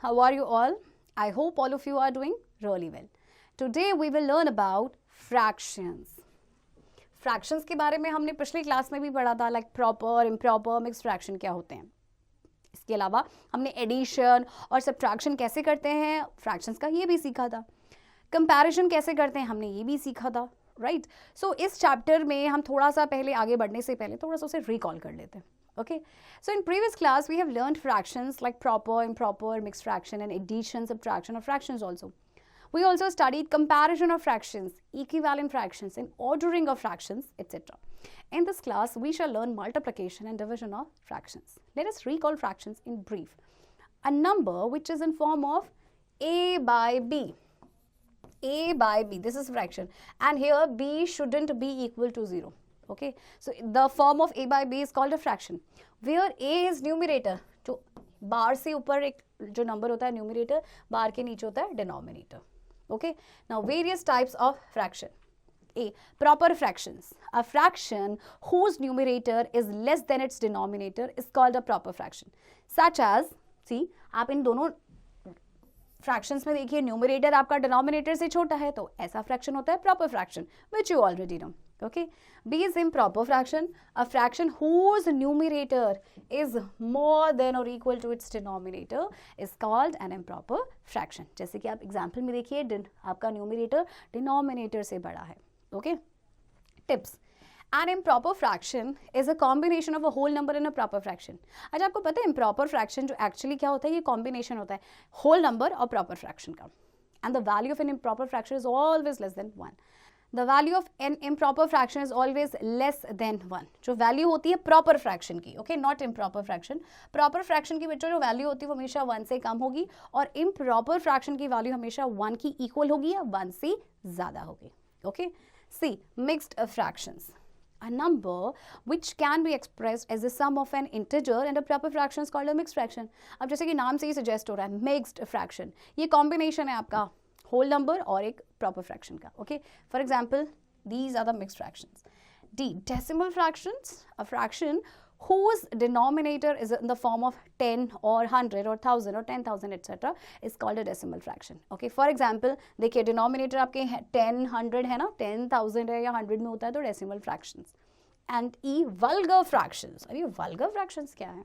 How are you all? I hope all of you are doing really well. Today we will learn about fractions. Fractions के बारे में हमने पिछली class में भी पढ़ा था, like proper, improper, mix fraction क्या होते हैं. इसके अलावा हमने एडिशन और सब्ट्रैक्शन कैसे करते हैं फ्रैक्शंस का ये भी सीखा था. कंपैरिजन कैसे करते हैं हमने ये भी सीखा था, राइट. सो इस चैप्टर में हम थोड़ा सा पहले आगे बढ़ने से पहले थोड़ा सा उसे रिकॉल कर लेते हैं. Okay, so in previous class we have learned fractions like proper, improper, mixed fraction and addition, subtraction of fractions also. We also studied comparison of fractions, equivalent fractions and ordering of fractions, etc. In this class we shall learn multiplication and division of fractions. Let us recall fractions in brief. A number which is in form of a by b. A by b, this is fraction, and here b shouldn't be equal to 0. Okay, so the form of a by b is called a fraction where a is numerator. जो बार से ऊपर एक जो number होता है numerator, बार के नीचे होता है denominator. Okay, now various types of fraction. A, proper fractions. A fraction whose numerator is less than its denominator is called a proper fraction. Such as, see, आप इन दोनों फ्रैक्शंस में देखिए न्यूमरेटर आपका डिनोमिनेटर से छोटा है तो ऐसा फ्रैक्शन होता है proper fraction, which you already know. Okay, B is improper fraction, a fraction whose numerator is more than or equal to its denominator is called an improper fraction. जैसे कि आप एग्जाम्पल में देखिए आपका न्यूमरेटर डिनोमिनेटर से बड़ा है. Okay, tips. An improper fraction is a combination of a whole number and a proper fraction. अच्छा आपको पता है improper fraction जो actually क्या होता है, ये combination होता है whole number और proper fraction का. And the value of an improper fraction is always less than 1. The value of an improper fraction is always less than 1. जो वैल्यू होती है प्रॉपर फ्रैक्शन की, okay, not improper fraction. Proper fraction की बच्चों जो value होती है वो हमेशा 1 से कम होगी और इम्प्रॉपर फ्रैक्शन की वैल्यू हमेशा 1 की इक्वल होगी या 1 से ज़्यादा होगी. Okay, C mixed fractions. A number which can be expressed as the sum of an integer and a proper fraction is called a mixed fraction. अब जैसे कि नाम से ही सजेस्ट हो रहा है मिक्स्ड फ्रैक्शन, ये कॉम्बिनेशन है आपका whole number और एक proper fraction का. Okay, for example, these are the mixed fractions. D, decimal fractions, a fraction whose denominator is in the form of 10 or 100 or 1000 or 10,000 etc. is called a decimal fraction. Okay, for example, देखिए denominator आपके 10, 100 है ना, 10,000 है या 100 में होता है तो decimal fractions. And E, vulgar fractions. अरे vulgar fractions क्या है?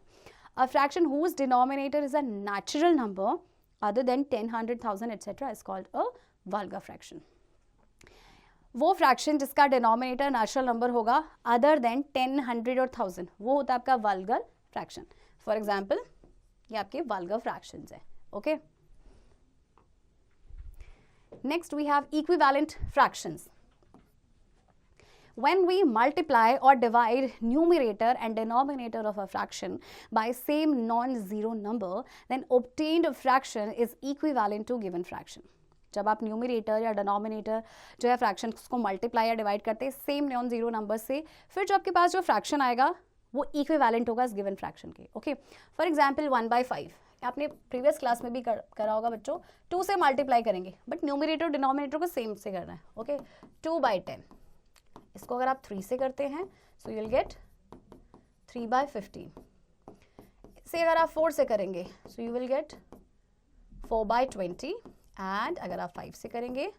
A fraction whose denominator is a natural number other than 10, 100,000 etc. is called a vulgar fraction. वो फ्रैक्शन जिसका डिनोमिनेटर नेचुरल नंबर होगा अदर देन 10, 100 और 1000 वो होता है आपका वल्गर फ्रैक्शन. फॉर एग्जाम्पल ये आपके वल्गर फ्रैक्शंस है. Okay, next we have equivalent fractions. When we multiply or divide numerator and denominator of a fraction by same non-zero number, then obtained fraction is equivalent to given fraction. जब आप numerator या denominator जो है fraction को multiply या divide करते हैं same non zero number से, फिर जो आपके पास जो फ्रैक्शन आएगा वो इक्विवेलेंट होगा इस गिवन फ्रैक्शन के. ओके, फॉर एग्जांपल 1/5 आपने प्रीवियस क्लास में भी करा होगा बच्चों, 2 से मल्टीप्लाई करेंगे बट न्यूमरेटर डिनोमिनेटर को सेम से करना है. ओके, 2/10. इसको अगर आप 3 से करते हैं सो यू विल गेट 3/15. इसे अगर आप 4 से करेंगे so you will get 4/20. And अगर आप 5 से करेंगे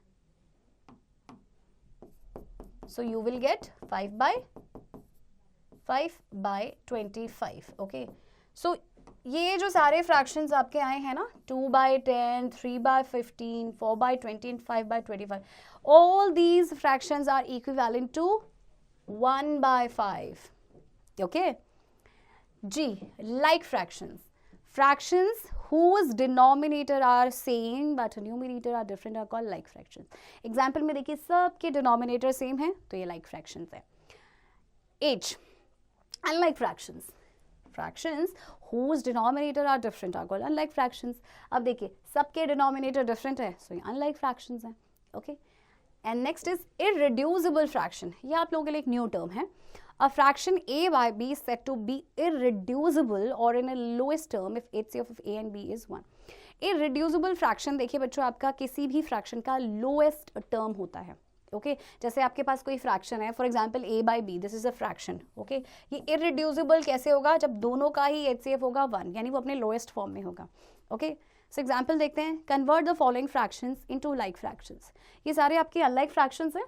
सो यू विल गेट 5/25. ओके, सो ये जो सारे फ्रैक्शंस आपके आए हैं ना 2/10, 3/15, 4/20 and 5/25, all these fractions are equivalent to 1/5. Okay, G, like fractions. Fractions whose denominator are same but numerator are different are called like fractions. Example में देखिए सबके denominator same है तो ये like fractions है. H, unlike fractions. Fractions whose denominator are different are called unlike fractions. अब देखिए सबके denominator different है so ये unlike fractions है. Okay, and next is irreducible fraction. ये आप लोगों के लिए एक न्यू टर्म है. A fraction a by b is said to be irreducible or in a lowest term if HCF of a and b is 1. Irreducible fraction देखिए बच्चों आपका किसी भी फ्रैक्शन का लोएस्ट टर्म होता है. ओके, जैसे आपके पास कोई फ्रैक्शन है for example a by b, this is a fraction. Okay, ये इररिड्यूसिबल कैसे होगा जब दोनों का ही HCF होगा 1, यानी वो अपने लोएस्ट फॉर्म में होगा. ओके, सो एग्जाम्पल देखते हैं, convert the following fractions into like fractions. ये सारे आपके अनलाइक फ्रैक्शंस हैं,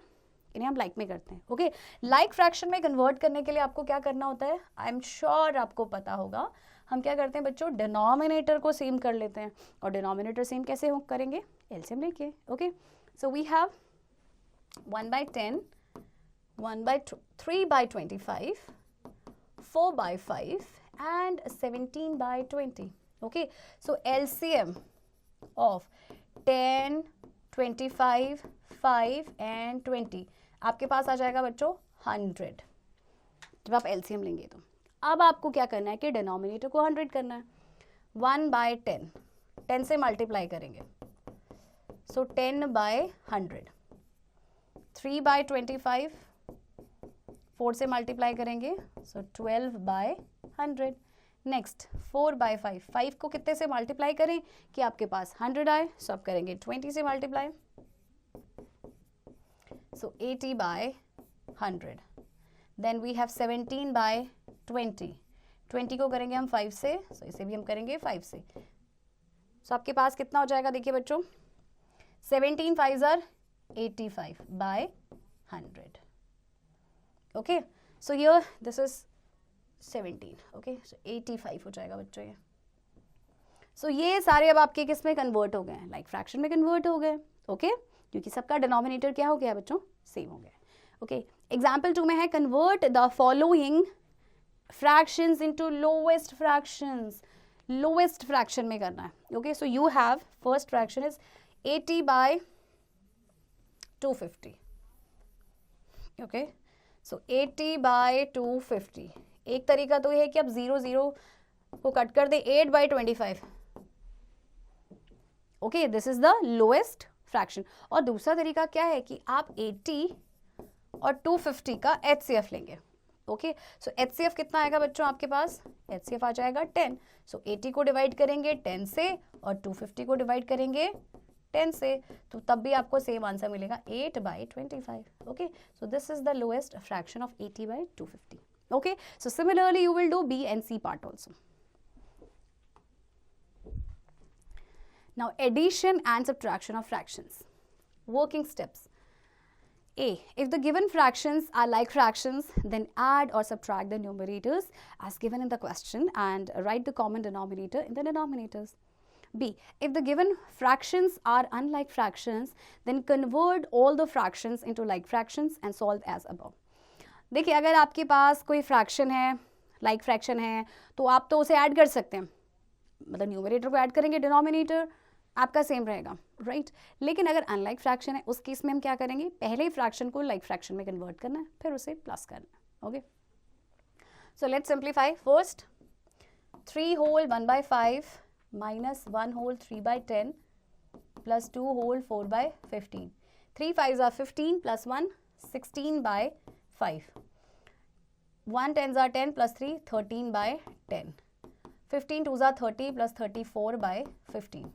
इन्हें हम लाइक में करते हैं। ओके, लाइक फ्रैक्शन में कन्वर्ट करने के लिए आपको क्या करना होता है, आई एम श्योर आपको पता होगा। हम क्या करते हैं बच्चों, डिनोमिनेटर को सेम कर लेते हैं, और डिनोमिनेटर सेम कैसे करेंगे, एलसीएम लेके। Okay, so we have 1/10, 3/25, 4/5 and 17/20. Okay, so LCM of 10, 25, 5 and 20 आपके पास आ जाएगा बच्चों 100 जब आप LCM लेंगे। तो अब आपको क्या करना है कि डिनोमिनेटर को 100 करना है। 1/10, 10 से मल्टीप्लाई करेंगे, सो 10/100। 3/25, 4 से मल्टीप्लाई करेंगे, सो 12/100। नेक्स्ट 4/5, 5 को कितने से मल्टीप्लाई करें कि आपके पास 100 आए, सो आप करेंगे 20 से multiply, so 80/100। Then we have 17/20, 20 को करेंगे हम 5 से, सो इसे भी हम करेंगे 5 से। सो आपके पास कितना हो जाएगा, देखिए बच्चों, 17 5s are 85/100। Okay, so here this is 17। Okay, so 85 हो जाएगा बच्चों ये। सो ये सारे अब आपके किस में कन्वर्ट हो गए हैं, लाइक फ्रैक्शन में कन्वर्ट हो गए। ओके, क्योंकि सबका डिनोमिनेटर क्या हो गया बच्चों, सेम हो गया। ओके, एग्जाम्पल 2 में है, convert the following fractions into lowest fractions. Lowest fraction में करना है। Okay, so you have first fraction is 80/250। Okay, so 80/250। एक तरीका तो ये है कि आप 0 को कट कर दे, 8/25। Okay, this is the lowest fraction. और दूसरा तरीका क्या है कि आप 80 और 250 का HCF लेंगे। ओके, सो HCF कितना आएगा बच्चों आपके पास, HCF आ जाएगा 10। सो 80 को डिवाइड करेंगे 10 से और 250 को डिवाइड करेंगे 10 से, तो तब भी आपको सेम आंसर मिलेगा 8/25। Okay, so this is the lowest fraction of 80/250। Okay, so similarly you will do B and C part also. Now addition and subtraction of fractions. Working steps. A, if the given fractions are like fractions, then add or subtract the numerators as given in the question and write the common denominator in the denominators. B, if the given fractions are unlike fractions, then convert all the fractions into like fractions and solve as above. देखिए, अगर आपके पास कोई fraction है, like fraction है, तो आप तो उसे ऐड कर सकते हैं, मतलब न्यूमरेटर को ऐड करेंगे, डिनोमिनेटर आपका सेम रहेगा, राइट। लेकिन अगर अनलाइक फ्रैक्शन है, उस केस में हम क्या करेंगे, पहले ही फ्रैक्शन को लाइक फ्रैक्शन में कन्वर्ट करना है, फिर उसे प्लस करना है। Okay, so let's simplify. First 3 whole 1/5 minus 1 whole 3/10 plus 2 whole 4/15. 3 5s are 15 plus 1 16/5. 1 10s are 10 plus 3 13/10. 15 2s are 30 plus 34/15.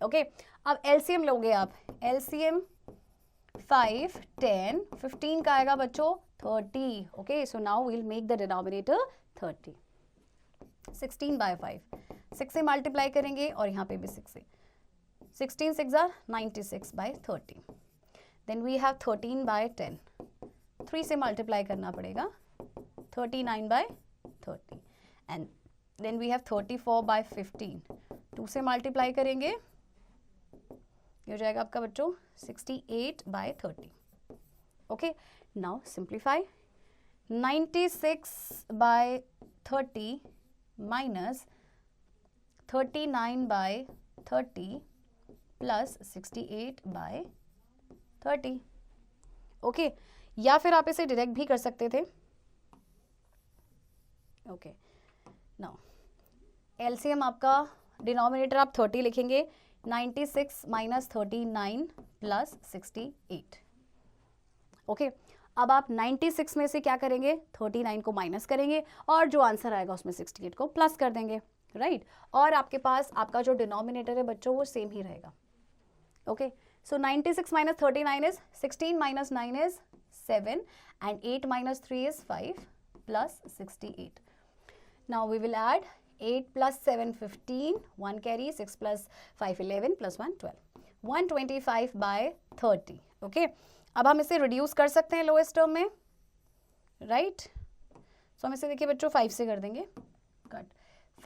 Okay, अब LCM लोगे आप, LCM 5 10 15 का आएगा बच्चों 30। Okay, so now we'll make the denominator 30। 16/5, 6 से मल्टीप्लाई करेंगे और यहाँ पे भी 6 से, 16 6 are 96/30। देन वी हैव 13/10, 3 से मल्टीप्लाई करना पड़ेगा, 39/30। एंड देन वी हैव 34/15, 2 से मल्टीप्लाई करेंगे, ये हो जाएगा आपका बच्चों 68/30। Okay, now simplify. 96/30 minus 39/30 plus 68/30। Okay, या फिर आप इसे डायरेक्ट भी कर सकते थे। ओके, नाउ एलसीएम आपका, डिनोमिनेटर आप 30 लिखेंगे, 96 माइनस 39 प्लस 68। ओके, अब आप 96 में से क्या करेंगे, 39 को माइनस करेंगे और जो आंसर आएगा उसमें 68 को प्लस कर देंगे, राइट। और आपके पास आपका जो डिनोमिनेटर है बच्चों वो सेम ही रहेगा। Okay, so 96 minus 39 is 16 minus 9 is 7 and 8 minus 3 is 5 plus 68. Now we will add 8 plus 7 15, 1 carry, 6 plus 5 11 plus 1 12, 125 by 30. Okay, अब हम इसे रिड्यूस कर सकते हैं लोएस्ट टर्म में, राइट? सो हम इसे देखिए बच्चों 5 से कर देंगे, cut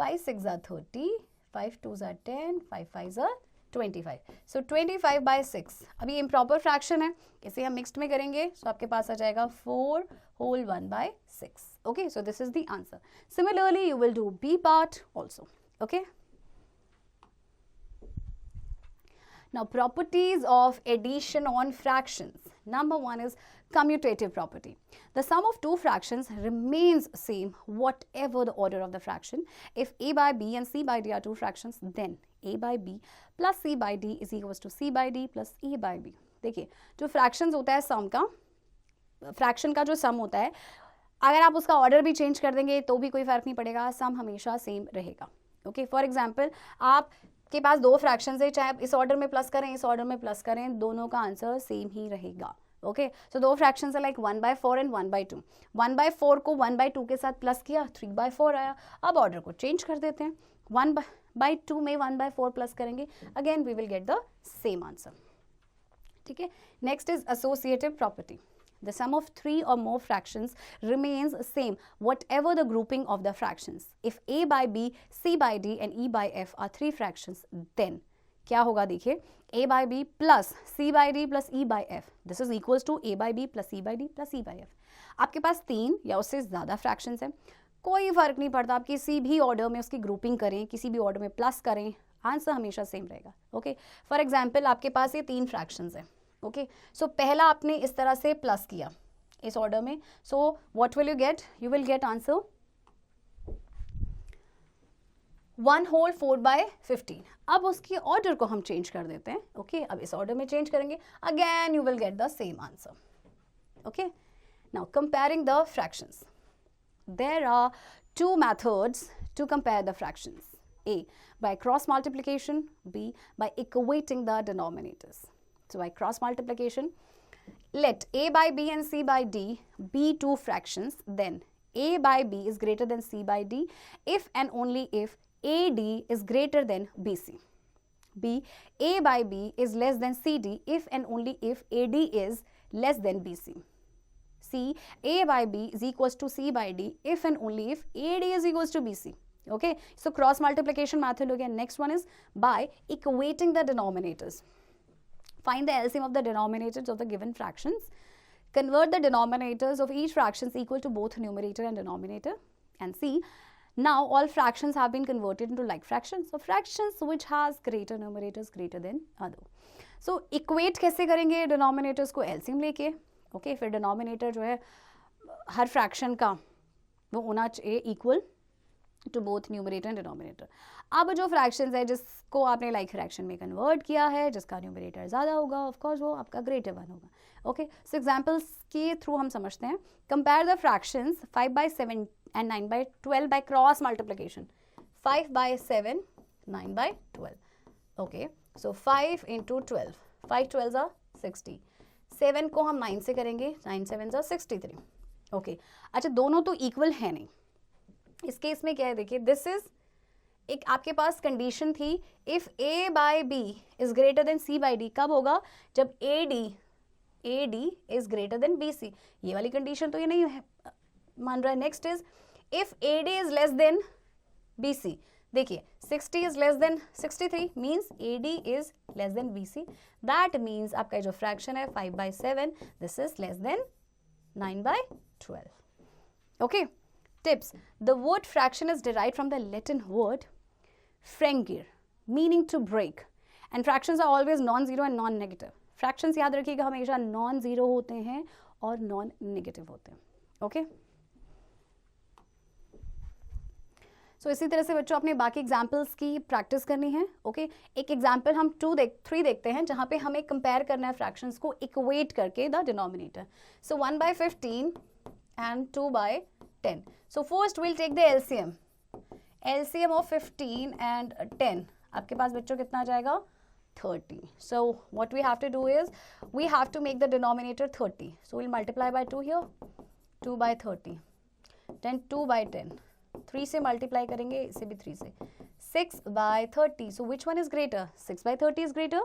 5 6 are 30, 5 2 are 10, 5 5 are 25. So 25 by 6. अभी इम्प्रॉपर फ्रैक्शन है, इसे हम मिक्स्ड में करेंगे, सो आपके पास आ जाएगा 4 whole 1 by 6. Okay, so this is the answer. Similarly, you will do B part also. Okay. Now, properties of addition on fractions. Number one is commutative property. The sum of two fractions remains same whatever the order of the fraction. If a by b and c by d are two fractions, then a by b plus c by d is equals to c by d plus a by b. देखिए जो fractions होता है सम का, fraction का जो सम होता है, अगर आप उसका ऑर्डर भी चेंज कर देंगे तो भी कोई फर्क नहीं पड़ेगा, सम हमेशा सेम रहेगा. ओके, फॉर एग्जांपल आपके पास दो फ्रैक्शंस है, चाहे आप इस ऑर्डर में प्लस करें इस ऑर्डर में प्लस करें, दोनों का आंसर सेम ही रहेगा. ओके, सो दो फ्रैक्शंस है लाइक 1/4 एंड 1/2. 1/4 को 1/2 के साथ प्लस किया, 3/4 आया. अब ऑर्डर को चेंज कर देते हैं, 1/2 में 1/4 प्लस करेंगे, again we will get the same answer. ठीक है, next is associative property. The sum of three or more fractions remains same whatever the grouping of the fractions. If a by b, c by d and e by f are three fractions, then क्या होगा देखिए, a by b plus c by d plus e by f, this is equals to a by b plus c by d plus e by f. आपके पास तीन या उससे ज़्यादा fractions हैं, कोई फर्क नहीं पड़ता, आप किसी भी ऑर्डर में उसकी ग्रुपिंग करें, किसी भी ऑर्डर में प्लस करें, आंसर हमेशा सेम रहेगा. ओके, फॉर एग्जाम्पल आपके पास ये तीन फ्रैक्शंस हैं. ओके, सो पहला आपने इस तरह से प्लस किया इस ऑर्डर में, so what will you get, you will get answer 1 whole 4/15. अब उसकी ऑर्डर को हम चेंज कर देते हैं. ओके, अब इस ऑर्डर में चेंज करेंगे, again you will get the same answer. Okay, now comparing the fractions. There are two methods to compare the fractions. A, by cross multiplication, B, by equating the denominators. So by cross multiplication, let a by b and c by d be two fractions, then a by b is greater than c by d if and only if ad is greater than bc. B, a by b is less than cd if and only if ad is less than bc. C, a by b is equals to c by d if and only if ad is equals to bc. Okay, so cross multiplication method again. Next one is by equating the denominators. Find the LCM of the denominators of the given fractions. Convert the denominators of each fractions equal to both numerator and denominator. And see, now all fractions have been converted into like fractions. So fractions which has greater numerators greater than other. So equate कैसे करेंगे denominators को LCM लेके. Okay, फिर denominator जो है हर fraction का वो होना चाहिए equal to both numerator and denominator. अब जो fractions है जिसको आपने like fraction में convert किया है, जिसका numerator ज़्यादा होगा, of course वो आपका greater one होगा. Okay, so examples के through हम समझते हैं. Compare the fractions 5/7 and 9/12 by cross multiplication. 5/7, 9/12. Okay, so 5 into 12. 5 12s are 60. 7 को हम 9 से करेंगे, 9 7s are 63. Okay, अच्छा दोनों तो equal है नहीं. इस केस में क्या है देखिए, दिस इज एक आपके पास कंडीशन थी, if a by b is greater than c by d. कब होगा, जब ad is greater than bc. ये वाली कंडीशन तो ये नहीं है मान रहा है. Next is if ad is less than bc. देखिए 60 is less than 63 means ad is less than bc. That means आपका जो फ्रैक्शन है 5/7, this is less than 9/12. Okay, tips. The word fraction is derived from the Latin word frangere, meaning to break. And fractions are always non-zero and non-negative. Fractions याद रखिएगा हमेशा non-zero होते हैं और non-negative होते हैं. Okay? So इसी तरह से बच्चों अपने बाकी एग्जाम्पल्स की प्रैक्टिस करनी है. ओके, एक एग्जाम्पल हम 3 देखते हैं जहाँ पे हमें कंपेयर करना है फ्रैक्शंस को इक्वेट करके the denominator. So 1/15 and 2/10. So first we'll take the LCM. LCM of 15 and 10. आपके पास बच्चों कितना आ जाएगा, 30. So what we have to do is we have to make the denominator 30. So we'll multiply by 2 here. 2/30. Then 2/10. 3 से multiply करेंगे, इसे भी 3 से. 6/30. So which one is greater? 6/30 is greater.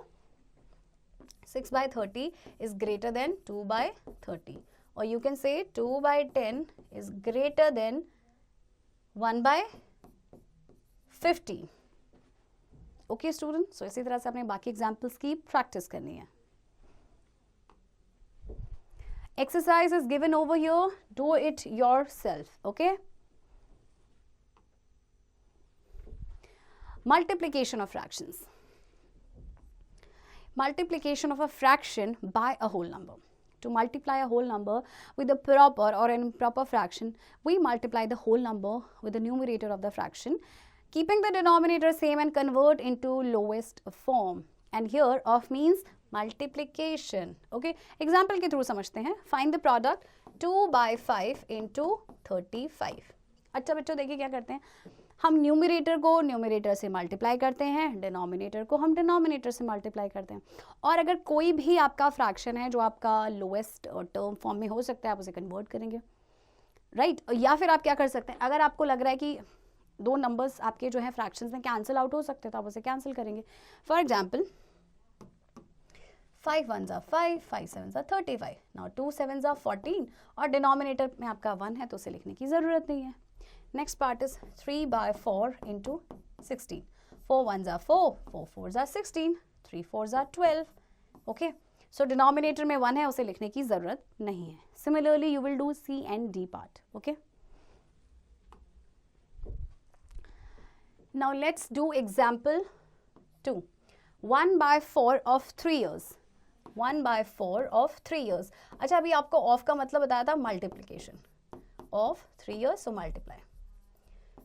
6/30 is greater than 2/30. Or you can say 2/10 is greater than 1/50. Okay student, so इसी तरह से अपने बाकी एग्जाम्पल्स की प्रैक्टिस करनी है. Exercise is given over here. Do it yourself. Okay. Multiplication of fractions. Multiplication of a fraction by a whole number. To multiply a whole number with a proper or an improper fraction, we multiply the whole number with the numerator of the fraction, keeping the denominator same and convert into lowest form. And here of means multiplication. Okay. Example के through समझते हैं. Find the product 2/5 into 35. अच्छा बच्चों देखिए क्या करते हैं, हम न्यूमरेटर को न्यूमरेटर से मल्टीप्लाई करते हैं, डिनोमिनेटर को हम डिनोमिनेटर से मल्टीप्लाई करते हैं. और अगर कोई भी आपका फ्रैक्शन है जो आपका लोएस्ट टर्म फॉर्म में हो सकता है, आप उसे कन्वर्ट करेंगे, राइट. या फिर आप क्या कर सकते हैं, अगर आपको लग रहा है कि दो नंबर्स आपके जो है फ्रैक्शंस में कैंसिल आउट हो सकते हैं, तो आप उसे कैंसिल करेंगे. For example 5 1s are 5, 5 7s are 35. Now 2 7s are 14 और डिनोमिनेटर में आपका 1 है तो उसे लिखने की ज़रूरत नहीं है. Next part is 3/4 into 16. 4 1s are 4, 4 4s are 16, 3 4s are 12. Okay, so denominator में 1 है, उसे लिखने की ज़रूरत नहीं है. Similarly you will do C and D part. Okay, now let's do example 2. 1/4 of 3 years. 1/4 of 3 years. अच्छा, अभी आपको ऑफ का मतलब बताया था multiplication of 3 years, so multiply.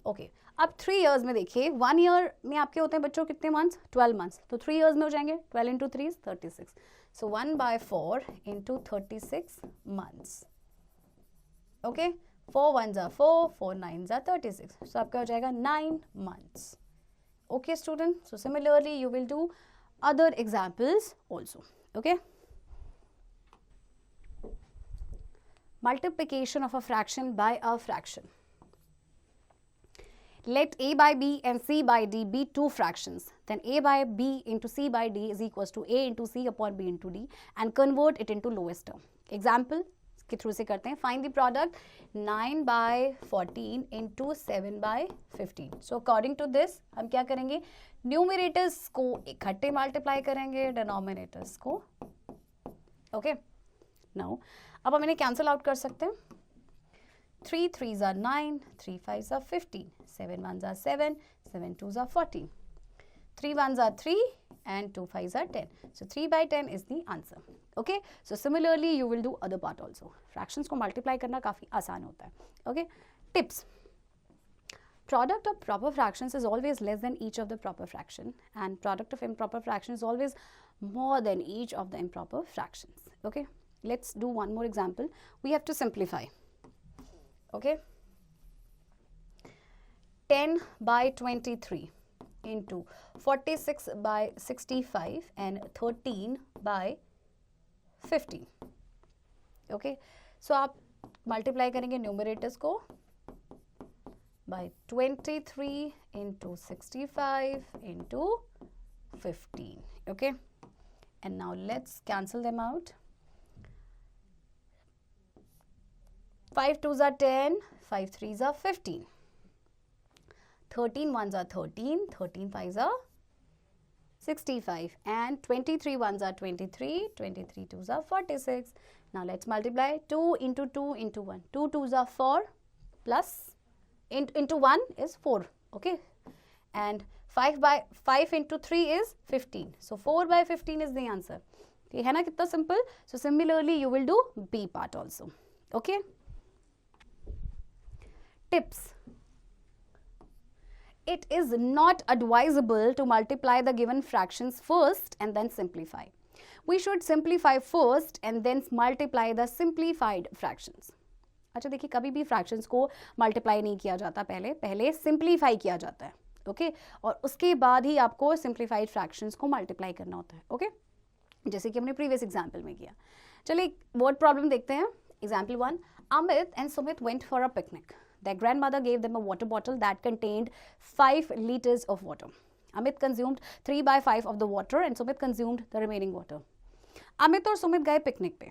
Okay, अब 3 years में देखिए, 1 year में आपके होते हैं बच्चों कितने मंथ्स? 12 months. तो 3 years में हो जाएंगे 12 into 3 is 36. So 1/4 into 36 months. Okay, 4 1s are 4, 4 9s are 36. सो आपका हो जाएगा 9 months. Okay student, so similarly you will do other examples also. Okay, multiplication of a fraction by a fraction. Let A by B and C by D be two fractions. Then A by B into C by D is equals to A into C upon B into D and convert it into lowest term. Example के through से करते हैं. Find the product 9/14 into 7/15. So according to this हम क्या करेंगे, numerators को इकट्ठे multiply करेंगे, डिनोमिनेटर्स को. ओके, नाउ अब हम इन्हें कैंसिल आउट कर सकते हैं. 3 3s are 9, 3 5s are 15, 7 1s are 7, 7 2s are 14, 3 1s are 3 and 2 5s are 10. So 3/10 is the answer. Okay, so similarly you will do other part also. Fractions को multiply करना काफ़ी आसान होता है. Okay, tips. Product of proper fractions is always less than each of the proper fraction, and product of improper fraction is always more than each of the improper fractions. Okay, let's do one more example. We have to simplify. Okay, 10/23 into 46/65 and 13/15. Okay, so आप multiply करेंगे numerators को by 23 into 65 into 15. Okay, and now let's cancel them out. 5 2s are 10, 5 3s are 15, 13 1s are 13, 13 5s are 65, and 23 1s are 23, 23 2s are 46. Now let's multiply 2 into 2 into 1. 2 2s are 4 plus into 1 is 4. Okay, and 5 into 3 is 15. So 4/15 is the answer. Okay, है ना कितना simple? So similarly you will do B part also. Okay, tips. It is not advisable to multiply the given fractions first and then simplify. We should simplify first and then multiply the simplified fractions. अच्छा देखिए, कभी भी fractions को multiply नहीं किया जाता, पहले simplify किया जाता है. ओके, और उसके बाद ही आपको सिंप्लीफाइड फ्रैक्शंस को मल्टीप्लाई करना होता है. ओके, जैसे कि हमने प्रीवियस एग्जाम्पल में किया. चलिए वर्ड प्रॉब्लम देखते हैं. Example 1. Amit and Sumit went for a picnic. Their grandmother gave them a water bottle that contained 5 liters of water. Amit consumed 3 by 5 of the water and Sumit consumed the remaining water. Amit और सुमित गए picnic पे.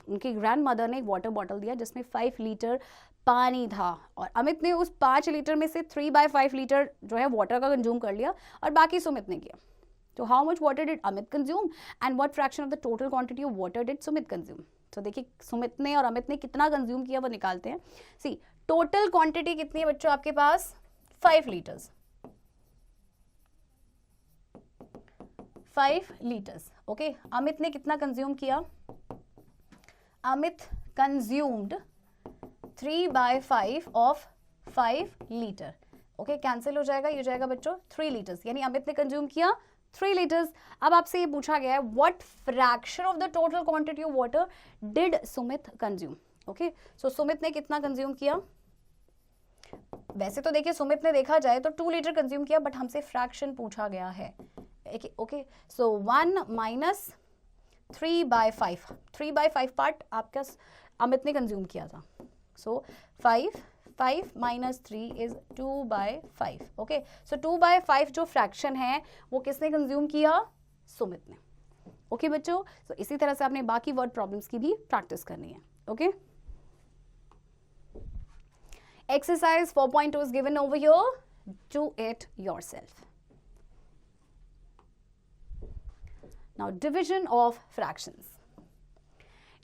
उनकी grand mother ने एक water bottle दिया जिसमें 5 litre पानी था और अमित ने उस 5 लीटर में से 3 by 5 लीटर जो है वाटर का कंज्यूम कर लिया और बाकी सुमित ने किया. तो how much water did Amit consume and what fraction of the total quantity of water did Sumit consume. तो देखिए सुमित ने और अमित ने कितना कंज्यूम किया वो निकालते हैं. सी टोटल क्वांटिटी कितनी है बच्चों आपके पास 5 लीटर्स. 5 लीटर्स. ओके अमित ने कितना कंज्यूम किया. Amit consumed 3 by 5 of 5 litre. Okay cancel हो जाएगा, ये जाएगा बच्चों 3 लीटर्स. यानी अमित ने कंज्यूम किया 3 लीटर्स. अब आपसे ये पूछा गया है what fraction of the total quantity of water did Sumit consume. Okay so Sumit ने कितना कंज्यूम किया. वैसे तो देखिए सुमित ने देखा जाए तो 2 लीटर कंज्यूम किया बट हमसे फ्रैक्शन पूछा गया है. Okay so 1 minus 3 by 5. 3 by 5 part आपका अमित ने कंज्यूम किया था. सो 5 minus 3 is 2 by 5. Okay so 2 by 5 जो फ्रैक्शन है वो किसने कंज्यूम किया. सुमित ने. ओके बच्चों सो इसी तरह से आपने बाकी वर्ड प्रॉब्लम्स की भी प्रैक्टिस करनी है. Okay exercise 4.2 is given over here. Do it yourself. Now division of fractions.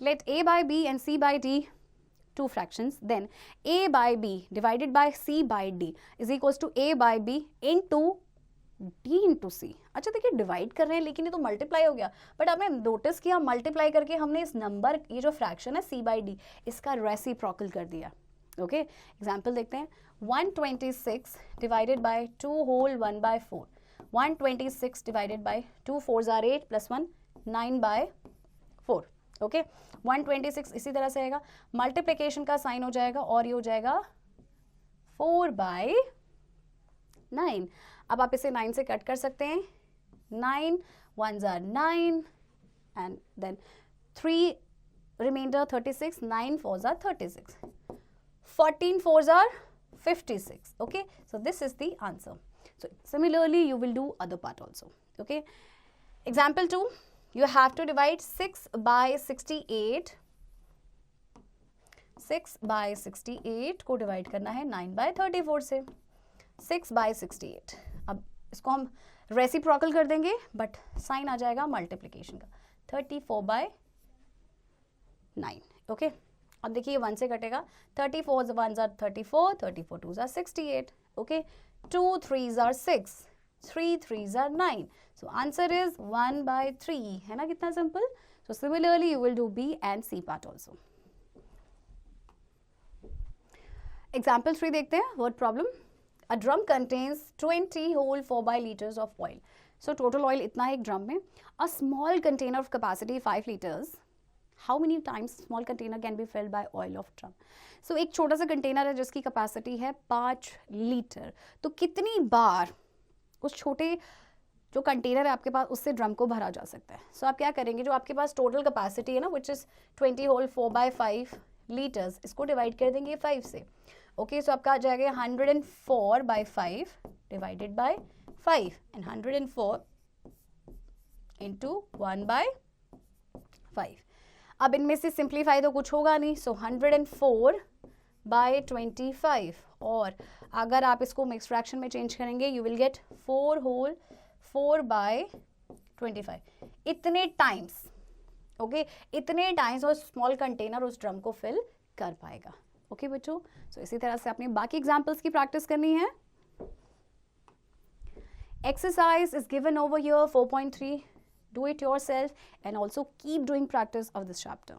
Let a by b and c by d two fractions. Then a by b divided by c by d is equals to a by b into d into c. अच्छा देखिए divide कर रहे हैं लेकिन ये तो multiply हो गया. बट आपने नोटिस किया मल्टीप्लाई करके हमने इस नंबर ये जो फ्रैक्शन है c by d इसका रेसिप्रोकल कर दिया. ओके एग्जाम्पल देखते हैं. 126 divided by 2 whole 1 by 4. 126 divided by 2 4s are 8 plus 1 9 by 4. Okay 126 इसी तरह से आएगा. मल्टीप्लिकेशन का साइन हो जाएगा और ये हो जाएगा 4 by 9. अब आप इसे 9 से कट कर सकते हैं. 9 1s are 9 and then 3 remainder 36. 9 4s are 36. 14 4s are 56. Okay so this is the answer. So similarly you will do other part also. Okay example 2 you have to divide 6 by 68. 6 by 68 को divide करना है 9 by 34 से. 6 by 68 अब इसको हम reciprocal कर देंगे but sign आ जाएगा मल्टीप्लिकेशन का 34 by 9. ओके अब देखिए 1 से कटेगा. 34 1s are 34. 34 2s are 68. Okay 2 3s are 6. 3 3s are 9. So answer is 1 by 3. है ना कितना simple. So similarly you will do B and C part also. Example 3 देखते हैं. Word problem. A drum contains 20 whole 4 by liters of oil. So total oil इतना है एक drum में. A small container of capacity 5 liters. How many times small container can be filled by oil of drum? So एक छोटा सा container है जिसकी capacity है 5 लीटर. तो कितनी बार उस छोटे जो कंटेनर है आपके पास उससे ड्रम को भरा जा सकता है. सो आप क्या करेंगे जो आपके पास टोटल कैपेसिटी है ना which is 20 whole 4 by 5 litres इसको डिवाइड कर देंगे 5 से. ओके सो आपका आ जाएगा 104 by 5 divided by 5 and 104 into 1 by 5. अब इनमें से सिंप्लीफाई तो कुछ होगा नहीं. सो 104 by 25 और अगर आप इसको मिक्स फ्रैक्शन में चेंज करेंगे you will get 4 whole 4 by 25. इतने टाइम्स ओके इतने टाइम्स और स्मॉल कंटेनर उस ड्रम को फिल कर पाएगा. ओके बच्चों सो इसी तरह से आपने बाकी एग्जाम्पल्स की प्रैक्टिस करनी है. Exercise is given over here 4.3. Do it yourself and also keep doing practice of this chapter.